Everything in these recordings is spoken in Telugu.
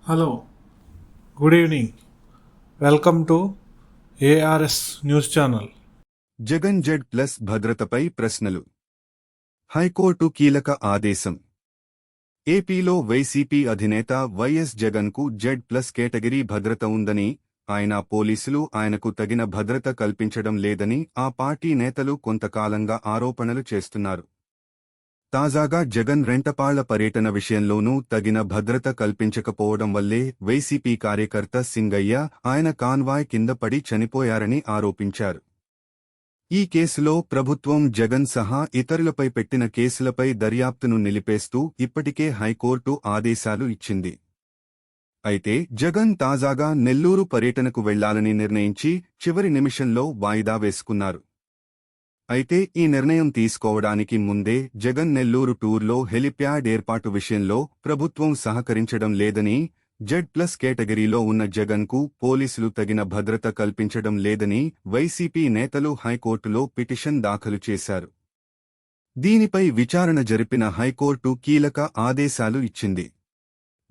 Hello, good evening. Welcome to ARS news channel. Jagan Z plus భద్రతపై ప్రశ్నలు. హైకోర్టు కీలక ఆదేశం. ఏపీలో వైసీపీ అధినేత వైఎస్ జగన్కు జెడ్ ప్లస్ కేటగిరీ భద్రత ఉందని, ఆయన పోలీసులు ఆయనకు తగిన భద్రత కల్పించడం లేదని ఆ పార్టీ నేతలు కొంతకాలంగా ఆరోపణలు చేస్తున్నారు. తాజాగా జగన్ రెంటపాళ్ల పర్యటన విషయంలోనూ తగిన భద్రత కల్పించకపోవడం వల్లే వైసీపీ కార్యకర్త సింగయ్య ఆయన కాన్వాయ్ కింద పడి చనిపోయారని ఆరోపించారు. ఈ కేసులో ప్రభుత్వం జగన్ సహా ఇతరులపై పెట్టిన కేసులపై దర్యాప్తును నిలిపేస్తూ ఇప్పటికే హైకోర్టు ఆదేశాలు ఇచ్చింది. అయితే జగన్ తాజాగా నెల్లూరు పర్యటనకు వెళ్లాలని నిర్ణయించి చివరి నిమిషంలో వాయిదా వేసుకున్నారు. అయితే ఈ నిర్ణయం తీసుకోవడానికి ముందే జగన్ నెల్లూరు టూర్లో హెలిప్యాడ్ ఏర్పాటు విషయంలో ప్రభుత్వం సహకరించడం లేదని, జెడ్ ప్లస్ కేటగిరీలో ఉన్న జగన్కు పోలీసులు తగిన భద్రత కల్పించడం లేదని వైసీపీ నేతలు హైకోర్టులో పిటిషన్ దాఖలు చేశారు. దీనిపై విచారణ జరిపిన హైకోర్టు కీలక ఆదేశాలు ఇచ్చింది.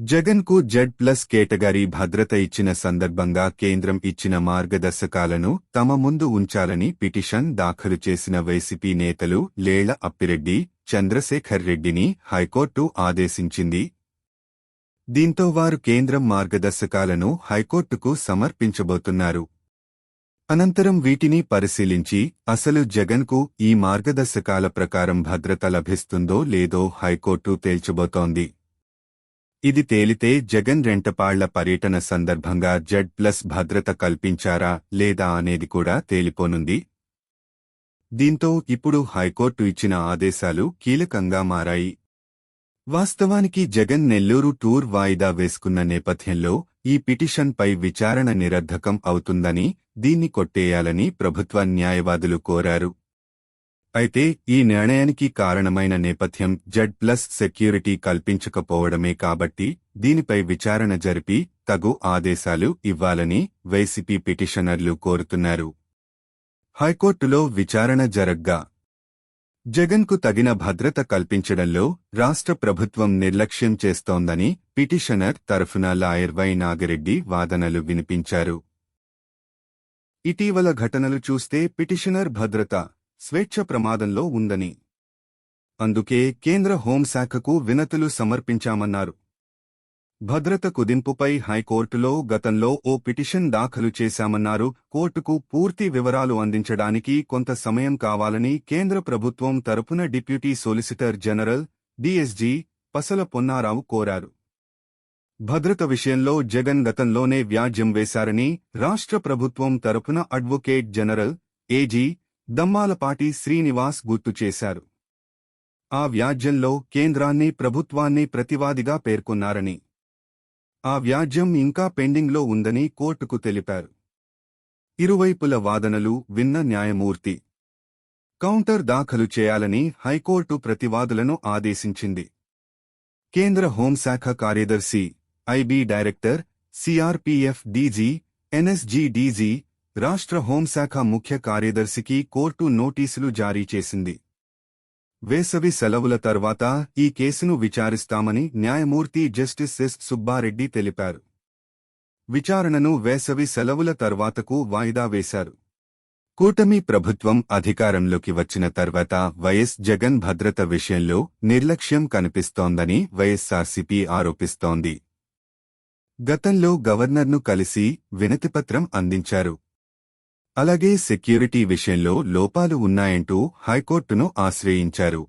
జగన్కు జెడ్ ప్లస్ కేటగిరీ భద్రత ఇచ్చిన సందర్భంగా కేంద్రం ఇచ్చిన మార్గదర్శకాలను తమ ముందు ఉంచాలని పిటిషన్ దాఖలు చేసిన వైసీపీ నేతలు లేళ్ల అప్పిరెడ్డి, చంద్రశేఖర్ రెడ్డిని హైకోర్టు ఆదేశించింది. దీంతో వారు కేంద్రం మార్గదర్శకాలను హైకోర్టుకు సమర్పించబోతున్నారు. అనంతరం వీటిని పరిశీలించి అసలు జగన్కు ఈ మార్గదర్శకాల ప్రకారం భద్రత లభిస్తుందో లేదో హైకోర్టు తేల్చబోతోంది. ఇది తేలితే జగన్ రెంటపాళ్ల పర్యటన సందర్భంగా జెడ్ ప్లస్ భద్రత కల్పించారా లేదా అనేది కూడా తేలిపోనుంది. దీంతో ఇప్పుడు హైకోర్టు ఇచ్చిన ఆదేశాలు కీలకంగా మారాయి. వాస్తవానికి జగన్ నెల్లూరు టూర్ వాయిదా వేసుకున్న నేపథ్యంలో ఈ పిటిషన్పై విచారణ నిరర్ధకం అవుతుందని, దీన్ని కొట్టేయాలని ప్రభుత్వ న్యాయవాదులు కోరారు. అయితే ఈ నిర్ణయానికి కారణమైన నేపథ్యం జెడ్ ప్లస్ సెక్యూరిటీ కల్పించకపోవడమే కాబట్టి దీనిపై విచారణ జరిపి తగు ఆదేశాలు ఇవ్వాలని వైసీపీ పిటిషనర్లు కోరుతున్నారు. హైకోర్టులో విచారణ జరగ్గా జగన్కు తగిన భద్రత కల్పించడంలో రాష్ట్ర ప్రభుత్వం నిర్లక్ష్యం చేస్తోందని పిటిషనర్ తరఫున లాయర్ వై నాగిరెడ్డి వాదనలు వినిపించారు. ఇటీవల ఘటనలు చూస్తే పిటిషనర్ భద్రత, స్వేచ్ఛ ప్రమాదంలో ఉందని, అందుకే కేంద్ర హోంశాఖకు వినతులు సమర్పించామన్నారు. భద్రత కుదింపుపై హైకోర్టులో గతంలో ఓ పిటిషన్ దాఖలు చేశామన్నారు. కోర్టుకు పూర్తి వివరాలు అందించడానికి కొంత సమయం కావాలని కేంద్ర ప్రభుత్వం తరపున డిప్యూటీ సోలిసిటర్ జనరల్ డీఎస్జీ పసల పొన్నారావు కోరారు. భద్రత విషయంలో జగన్ గతంలోనే వ్యాజ్యం వేశారని రాష్ట్ర ప్రభుత్వం తరపున advocate general AG Dammalapati Srinivas గుర్తు చేశారు. ఆ వ్యాజ్యంలో కేంద్రాన్ని, ప్రభుత్వాన్ని ప్రతివాదిగా పేర్కొన్నారని, ఆ వ్యాజ్యం ఇంకా పెండింగ్లో ఉందని కోర్టుకు తెలిపారు. ఇరువైపుల వాదనలు విన్న న్యాయమూర్తి కౌంటర్ దాఖలు చేయాలని హైకోర్టు ప్రతివాదులను ఆదేశించింది. కేంద్ర హోంశాఖ కార్యదర్శి, IB director, CRPF DG, NSG DG, రాష్ట్ర హోంశాఖ ముఖ్య కార్యదర్శికి కోర్టు నోటీసులు జారీ చేసింది. వేసవి సెలవుల తర్వాత ఈ కేసును విచారిస్తామని న్యాయమూర్తి జస్టిస్ ఎస్ సుబ్బారెడ్డి తెలిపారు. విచారణను వేసవి సెలవుల తర్వాతకు వాయిదా వేశారు. కూటమి ప్రభుత్వం అధికారంలోకి వచ్చిన తర్వాత వైఎస్ జగన్ భద్రత విషయంలో నిర్లక్ష్యం కనిపిస్తోందని వైఎస్సార్సీపీ ఆరోపిస్తోంది. గతంలో గవర్నర్ను కలిసి వినతిపత్రం అందించారు. అలాగే సెక్యూరిటీ విషయంలో లోపాలు ఉన్నాయంటూ హైకోర్టును ఆశ్రయించారు.